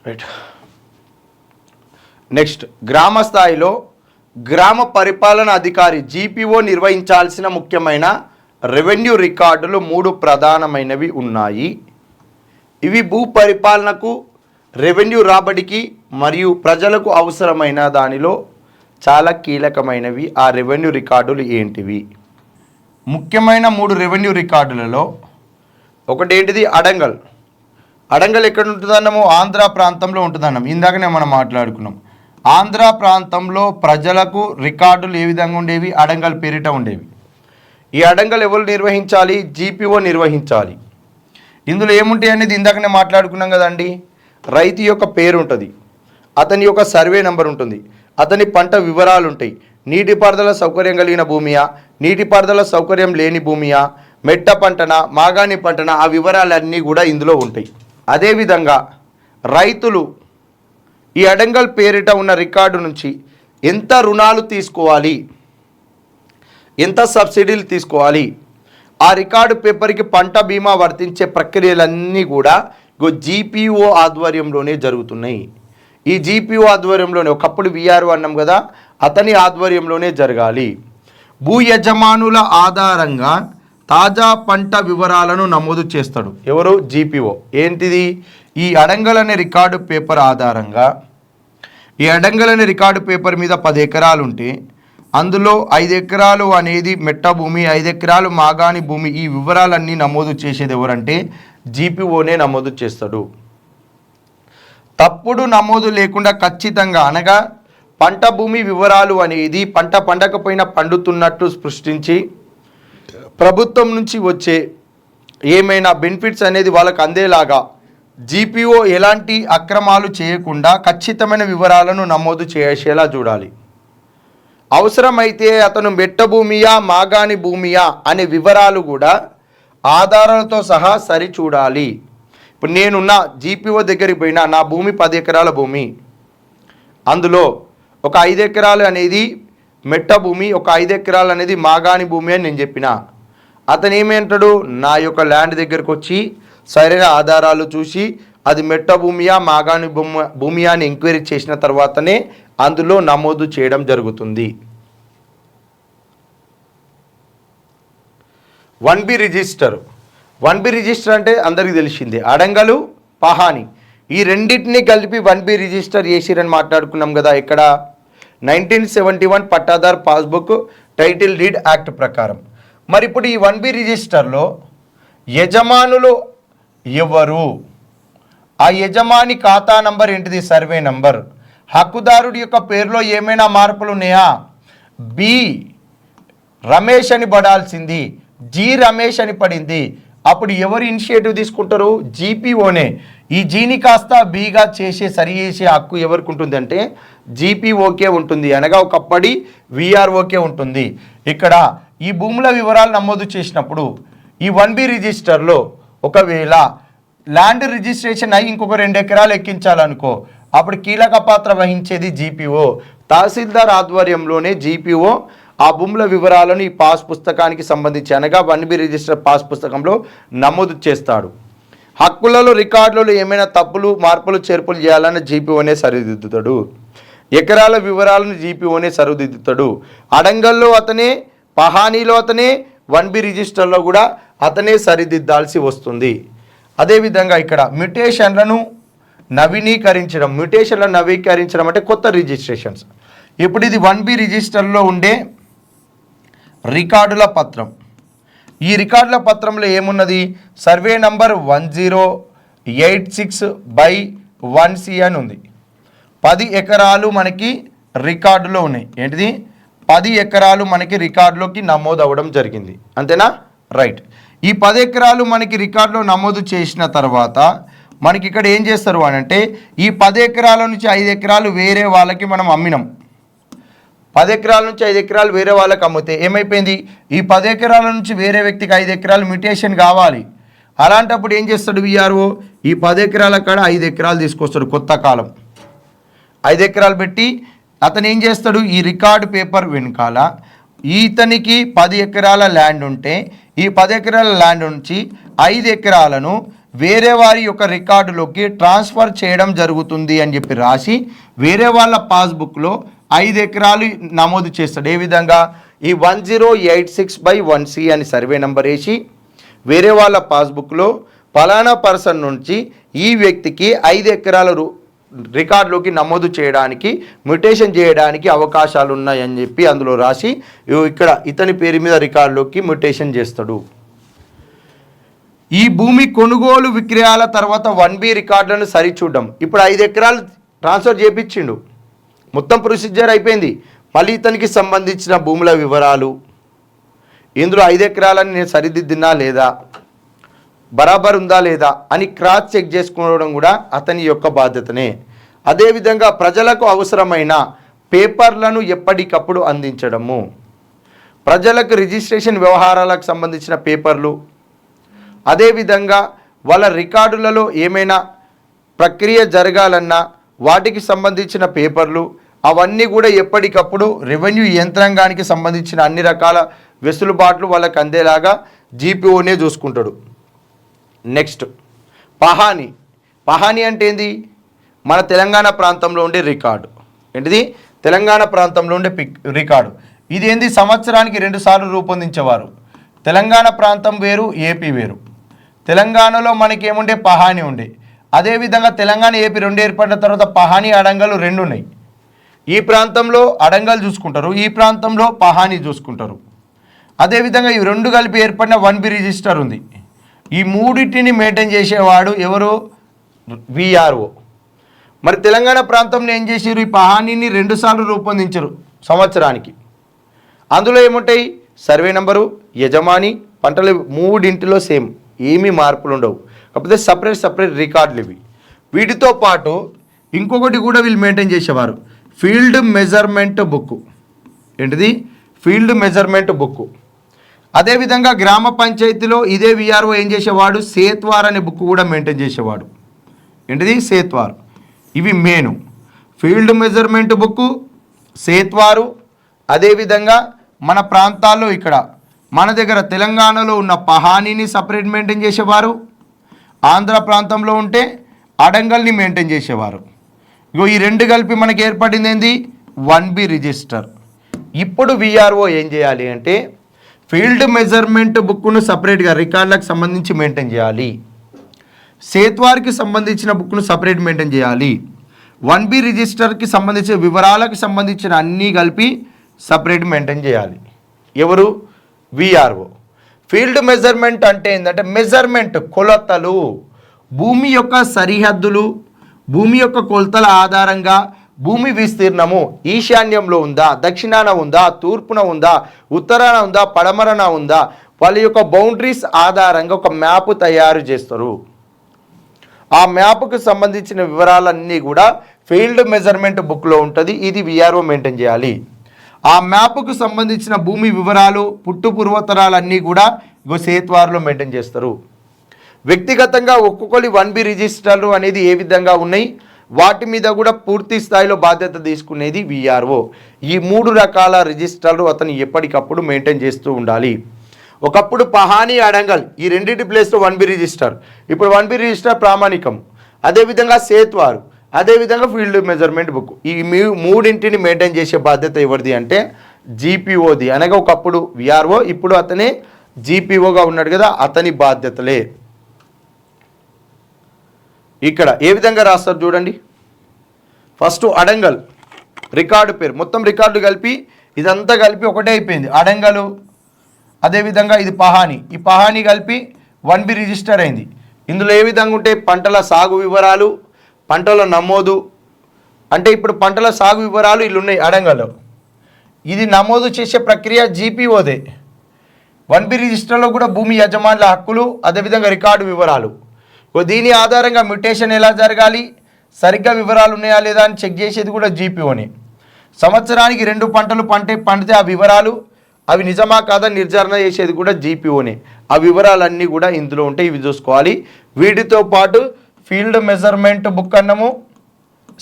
Right. Next, గ్రామ స్థాయిలో గ్రామ పరిపాలన అధికారి జీపీఓ నిర్వహించాల్సిన ముఖ్యమైన రెవెన్యూ రికార్డులు 3 ప్రధానమైనవి ఉన్నాయి. ఇవి భూ పరిపాలనకు, రెవెన్యూ రాబడికి మరియు ప్రజలకు అవసరమైన దానిలో చాలా కీలకమైనవి. ఆ రెవెన్యూ రికార్డులు ఏంటివి? ముఖ్యమైన 3 రెవెన్యూ రికార్డులలో ఒకటి ఏంటిది? అడంగల్. అడంగల్ ఎక్కడ ఉంటుందన్నాము? ఆంధ్ర ప్రాంతంలో ఉంటుందన్నాం. ఇందాకనే మనం మాట్లాడుకున్నాం. ఆంధ్ర ప్రాంతంలో ప్రజలకు రికార్డులు ఏ విధంగా ఉండేవి? అడంగల్ పేరిట ఉండేవి. ఈ అడంగల్ ఎవరు నిర్వహించాలి? జీపీఓ నిర్వహించాలి. ఇందులో ఏముంటాయి అనేది ఇందాకనే మాట్లాడుకున్నాం కదండి. రైతు యొక్క పేరు ఉంటుంది, అతని యొక్క సర్వే నెంబర్ ఉంటుంది, అతని పంట వివరాలు ఉంటాయి, నీటిపారుదల సౌకర్యం కలిగిన భూమియా, నీటిపారుదల సౌకర్యం లేని భూమియా, మెట్ట పంటన, మాగాణి పంటన, ఆ వివరాలన్నీ కూడా ఇందులో ఉంటాయి. అదేవిధంగా రైతులు ఈ అడంగల్ పేరిట ఉన్న రికార్డు నుంచి ఎంత రుణాలు తీసుకోవాలి, ఎంత సబ్సిడీలు తీసుకోవాలి, ఆ రికార్డు పేపర్కి పంట బీమా వర్తించే ప్రక్రియలన్నీ కూడా జీపీఓ ఆధ్వర్యంలోనే జరుగుతున్నాయి. ఈ జీపీఓ ఆధ్వర్యంలోనే, ఒకప్పుడు విఆర్ఓ అన్నాం కదా, అతని ఆధ్వర్యంలోనే జరగాలి. భూ యజమానుల ఆధారంగా తాజా పంట వివరాలను నమోదు చేస్తాడు. ఎవరు? జీపీఓ. ఏంటిది? ఈ అడంగల్ అనే రికార్డు పేపర్ ఆధారంగా, ఈ అడంగల్ అనే రికార్డు పేపర్ మీద 10 ఎకరాలు ఉంటే అందులో 5 ఎకరాలు అనేది మెట్ట భూమి, 5 ఎకరాలు మాగాణి భూమి, ఈ వివరాలన్నీ నమోదు చేసేది ఎవరంటే జీపీఓనే నమోదు చేస్తాడు. తప్పుడు నమోదు లేకుండా ఖచ్చితంగా, అనగా పంట భూమి వివరాలు అనేది పంట పండకపోయినా పండుతున్నట్టు సృష్టించి ప్రభుత్వం నుంచి వచ్చే ఏమైనా బెనిఫిట్స్ అనేది వాళ్ళకు అందేలాగా జీపీఓ ఎలాంటి అక్రమాలు చేయకుండా ఖచ్చితమైన వివరాలను నమోదు చేసేలా చూడాలి. అవసరమైతే అతను మెట్ట భూమియా, మాగాణి భూమియా అనే వివరాలు కూడా ఆధారాలతో సహా సరిచూడాలి. ఇప్పుడు నేనున్న జీపీఓ దగ్గరికి పోయినా, నా భూమి 10 ఎకరాల భూమి, అందులో ఒక 5 ఎకరాలు అనేది మెట్ట భూమి, ఒక 5 ఎకరాలు అనేది మాగాణి భూమి అని నేను చెప్పిన, అతను ఏమంటాడు? నా యొక్క ల్యాండ్ దగ్గరకు వచ్చి సరైన ఆధారాలు చూసి అది మెట్ట భూమియా, మాగాణి భూమియా అని ఎంక్వైరీ చేసిన తర్వాతనే అందులో నమోదు చేయడం జరుగుతుంది. 1B register. 1B రిజిస్టర్ అంటే అందరికీ తెలిసిందే, అడంగలు, పహాని ఈ రెండింటినీ కలిపి 1B రిజిస్టర్ చేసిరని మాట్లాడుకున్నాం కదా. ఇక్కడ 1971 pattadar passbook title deed act ప్రకారం. మరి ఇప్పుడు ఈ 1B రిజిస్టర్లో యజమానులు ఎవరు? ఆ యజమాని ఖాతా నంబర్ ఏంటిది? Survey number. హక్కుదారుడి యొక్క పేరులో ఏమైనా మార్పులు ఉన్నాయా? బి రమేష్ అని పడాల్సింది, జి రమేష్ అని పడింది. అప్పుడు ఎవరు ఇనిషియేటివ్ తీసుకుంటారు? జీపీఓనే. ఈ జీని కాస్త బీగా సరి చేసే హక్కు ఎవరికి ఉంటుంది అంటే జీపీఓకే ఉంటుంది, అనగా ఒకప్పటి విఆర్ఓకే ఉంటుంది. ఇక్కడ ఈ భూముల వివరాలు నమోదు చేసినప్పుడు ఈ 1B రిజిస్టర్లో ఒకవేళ ల్యాండ్ రిజిస్ట్రేషన్ అయ్యి ఇంకొక 2 ఎకరాలు ఎక్కించాలనుకో, అప్పుడు కీలక పాత్ర వహించేది జీపీఓ. తహసీల్దార్ ఆధ్వర్యంలోనే జీపీఓ ఆ భూముల వివరాలను ఈ పాస్ పుస్తకానికి సంబంధించి, అనగా 1B రిజిస్టర్ పాస్ పుస్తకంలో నమోదు చేస్తాడు. హక్కులలో, రికార్డులలో ఏమైనా తప్పులు, మార్పులు, చేర్పులు చేయాలని జీపీఓనే సరిదిద్దుతాడు. ఎకరాల వివరాలను జీపీఓనే సరిదిద్దుతాడు. అడంగల్లో అతనే, పహానీలో అతనే, 1B రిజిస్టర్లో కూడా అతనే సరిదిద్దాల్సి వస్తుంది. అదేవిధంగా ఇక్కడ మ్యుటేషన్లను నవీకరించడం అంటే కొత్త రిజిస్ట్రేషన్స్. ఇప్పుడు ఇది 1B రిజిస్టర్లో ఉండే రికార్డుల పత్రం. ఈ రికార్డుల పత్రంలో ఏమున్నది? సర్వే నంబర్ 1086/1C అని ఉంది. 10 ఎకరాలు మనకి రికార్డులో ఉన్నాయి. ఏంటిది? 10 ఎకరాలు మనకి రికార్డులోకి నమోదు అవ్వడం జరిగింది. అంతేనా? రైట్. ఈ 10 ఎకరాలు మనకి రికార్డులో నమోదు చేసిన తర్వాత మనకి ఇక్కడ ఏం చేస్తారు అని అంటే, ఈ 10 ఎకరాల నుంచి 5 ఎకరాలు వేరే వాళ్ళకి మనం అమ్మినాం. 10 ఎకరాల నుంచి 5 ఎకరాలు వేరే వాళ్ళకి అమ్మితే ఏమైపోయింది? ఈ 10 ఎకరాల నుంచి వేరే వ్యక్తికి 5 ఎకరాలు మ్యుటేషన్ కావాలి. అలాంటప్పుడు ఏం చేస్తాడు విఆర్ఓ? ఈ 10 ఎకరాల కాడ 5 ఎకరాలు తీసుకొస్తాడు. కొత్త కాలం 5 ఎకరాలు పెట్టి అతను ఏం చేస్తాడు? ఈ రికార్డు పేపర్ వెనకాల ఇతనికి 10 ఎకరాల ల్యాండ్ ఉంటే ఈ 10 ఎకరాల ల్యాండ్ నుంచి 5 ఎకరాలను వేరే వారి యొక్క రికార్డులోకి ట్రాన్స్ఫర్ చేయడం జరుగుతుంది అని చెప్పి రాసి వేరే వాళ్ళ పాస్బుక్లో 5 ఎకరాలు నమోదు చేస్తాడు. ఏ విధంగా ఈ 1086/1C అని సర్వే నెంబర్ వేసి వేరే వాళ్ళ పాస్బుక్లో ఫలానా పర్సన్ నుంచి ఈ వ్యక్తికి 5 ఎకరాల రికార్డులోకి నమోదు చేయడానికి మ్యుటేషన్ చేయడానికి అవకాశాలు ఉన్నాయని చెప్పి అందులో రాసి ఇక్కడ ఇతని పేరు మీద రికార్డులోకి మ్యుటేషన్ చేస్తాడు. ఈ భూమి కొనుగోలు విక్రయాల తర్వాత 1B రికార్డులను సరిచూడడం. ఇప్పుడు 5 ఎకరాలు ట్రాన్స్ఫర్ చేయించిండు, మొత్తం ప్రొసీజర్ అయిపోయింది. మళ్ళీ ఇతనికి సంబంధించిన భూముల వివరాలు, ఇందులో 5 ఎకరాలని నేను సరిదిద్దినా లేదా, బరాబర్ ఉందా లేదా అని క్రాస్ చెక్ చేసుకోవడం కూడా అతని యొక్క బాధ్యతనే. అదేవిధంగా ప్రజలకు అవసరమైన పేపర్లను ఎప్పటికప్పుడు అందించడము, ప్రజలకు రిజిస్ట్రేషన్ వ్యవహారాలకు సంబంధించిన పేపర్లు, అదేవిధంగా వాళ్ళ రికార్డులలో ఏమైనా ప్రక్రియ జరగాలన్నా వాటికి సంబంధించిన పేపర్లు అవన్నీ కూడా ఎప్పటికప్పుడు రెవెన్యూ యంత్రాంగానికి సంబంధించిన అన్ని రకాల వెసులుబాట్లు వాళ్ళకి అందేలాగా జీపీఓనే చూసుకుంటాడు. నెక్స్ట్ పహాని అంటే ఏంది? మన తెలంగాణ ప్రాంతంలో ఉండే రికార్డు. ఏంటిది? తెలంగాణ ప్రాంతంలో ఉండే రికార్డు. ఇది ఏంది? సంవత్సరానికి 2 సార్లు రూపొందించేవారు. తెలంగాణ ప్రాంతం వేరు, ఏపీ వేరు. తెలంగాణలో మనకి ఏముండే? పహాని ఉండే. అదేవిధంగా తెలంగాణ ఏపీ 2 ఏర్పడిన తర్వాత పహాని అడంగలు 2 ఉన్నాయి. ఈ ప్రాంతంలో అడంగలు చూసుకుంటారు, ఈ ప్రాంతంలో పహాని చూసుకుంటారు. అదేవిధంగా ఈ 2 కలిపి ఏర్పడిన 1B రిజిస్టర్ ఉంది. ఈ మూడింటిని మెయింటైన్ చేసేవాడు ఎవరు? విఆర్ఓ. మరి తెలంగాణ ప్రాంతంలో ఏం చేసారు? ఈ పహానీని 2 సార్లు రూపొందించరు సంవత్సరానికి. అందులో ఏముంటాయి? సర్వే నెంబరు, యజమాని, పంటలు మూడింటిలో సేమ్, ఏమీ మార్పులు ఉండవు. కాకపోతే సపరేట్ రికార్డులు ఇవి. వీటితో పాటు ఇంకొకటి కూడా వీళ్ళు మెయింటైన్ చేసేవారు, ఫీల్డ్ మెజర్మెంట్ బుక్. ఏంటిది? Field measurement book. అదేవిధంగా గ్రామ పంచాయతీలో ఇదే విఆర్ఓ ఏం చేసేవాడు? సేత్వార్ అనే బుక్ కూడా మెయింటైన్ చేసేవాడు. ఏంటిది? సేత్వార్. ఇవి మెయిన్ ఫీల్డ్ మెజర్మెంట్ బుక్, సేత్వారు. అదేవిధంగా మన ప్రాంతాల్లో ఇక్కడ మన దగ్గర తెలంగాణలో ఉన్న పహానీని సపరేట్ మెయింటైన్ చేసేవారు, ఆంధ్ర ప్రాంతంలో ఉంటే అడంగల్ని మెయింటైన్ చేసేవారు. ఇగో ఈ 2 కలిపి మనకి ఏర్పడింది ఏంది? 1B register. ఇప్పుడు విఆర్ఓ ఏం చేయాలి అంటే ఫీల్డ్ మెజర్మెంట్ బుక్ను సపరేట్గా రికార్డులకు సంబంధించి మెయింటైన్ చేయాలి, సేత్వార్కి సంబంధించిన బుక్ను సపరేట్ మెయింటైన్ చేయాలి, 1B రిజిస్టర్కి సంబంధించిన వివరాలకు సంబంధించిన అన్నీ కలిపి సపరేట్ మెయింటైన్ చేయాలి. ఎవరు? విఆర్ఓ. ఫీల్డ్ మెజర్మెంట్ అంటే ఏంటంటే మెజర్మెంట్, కొలతలు, భూమి యొక్క సరిహద్దులు, భూమి యొక్క కొలతల ఆధారంగా భూమి విస్తీర్ణము ఈశాన్యంలో ఉందా, దక్షిణాన ఉందా, తూర్పున ఉందా, ఉత్తరాన ఉందా, పడమరన ఉందా, వాళ్ళ యొక్క బౌండరీస్ ఆధారంగా ఒక మ్యాప్ తయారు చేస్తారు. ఆ మ్యాప్కు సంబంధించిన వివరాలన్నీ కూడా ఫీల్డ్ మెజర్మెంట్ బుక్లో ఉంటుంది. ఇది విఆర్ఓ మెయింటైన్ చేయాలి. ఆ మ్యాప్కు సంబంధించిన భూమి వివరాలు, పుట్టు పూర్వోత్తరాలన్నీ కూడా సేత్వార్లో మెయింటైన్ చేస్తారు. వ్యక్తిగతంగా ఒక్కొక్కరి 1B రిజిస్టర్లు అనేది ఏ విధంగా ఉన్నాయి, వాటి మీద కూడా పూర్తి స్థాయిలో బాధ్యత తీసుకునేది విఆర్ఓ. ఈ 3 రకాల రిజిస్టర్లు అతను ఎప్పటికప్పుడు మెయింటైన్ చేస్తూ ఉండాలి. ఒకప్పుడు పహాని, అడంగల్ ఈ రెండింటి ప్లేస్లో 1B రిజిస్టర్. ఇప్పుడు 1B రిజిస్టర్ ప్రామాణికం. అదేవిధంగా సేత్వారు, అదేవిధంగా ఫీల్డ్ మెజర్మెంట్ బుక్. ఈ మూడింటిని మెయింటైన్ చేసే బాధ్యత ఎవరిది అంటే జీపీఓది. అనగా ఒకప్పుడు విఆర్ఓ, ఇప్పుడు అతనే జీపీఓగా ఉన్నాడు కదా, అతని బాధ్యతలే. ఇక్కడ ఏ విధంగా రాస్తారు చూడండి. ఫస్ట్ అడంగల్ రికార్డు పేరు, మొత్తం రికార్డు కలిపి ఇదంతా కలిపి ఒకటే అయిపోయింది అడంగలు. అదేవిధంగా ఇది పహాని, ఈ పహాని కలిపి 1B రిజిస్టర్ అయింది. ఇందులో ఏ విధంగా ఉంటే పంటల సాగు వివరాలు, పంటల నమోదు. అంటే ఇప్పుడు పంటల సాగు వివరాలు ఇల్లు ఉన్నాయి అడంగల్లో. ఇది నమోదు చేసే ప్రక్రియ జీపీఓదే. 1B రిజిస్టర్లో కూడా భూమి యజమానుల హక్కులు, అదేవిధంగా రికార్డు వివరాలు. దీని ఆధారంగా మ్యుటేషన్ ఎలా జరగాలి, సరిగ్గా వివరాలు ఉన్నాయా లేదా అని చెక్ చేసేది కూడా జీపీఓని. సంవత్సరానికి 2 పంటలు పండితే ఆ వివరాలు అవి నిజమా కాదా నిర్ధారణ చేసేది కూడా జీపీఓనే. ఆ వివరాలన్నీ కూడా ఇందులో ఉంటే ఇవి చూసుకోవాలి. వీటితో పాటు ఫీల్డ్ మెజర్మెంట్ బుక్ అన్నము,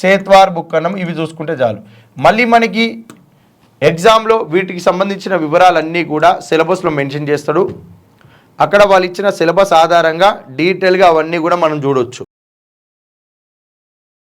సేత్వార్ బుక్ అన్నము, ఇవి చూసుకుంటే చాలు. మళ్ళీ మనకి ఎగ్జామ్లో వీటికి సంబంధించిన వివరాలన్నీ కూడా సిలబస్లో మెన్షన్ చేస్తాడు. అక్కడ వాళ్ళు ఇచ్చిన సిలబస్ ఆధారంగా డీటెయిల్గా అవన్నీ కూడా మనం చూడొచ్చు.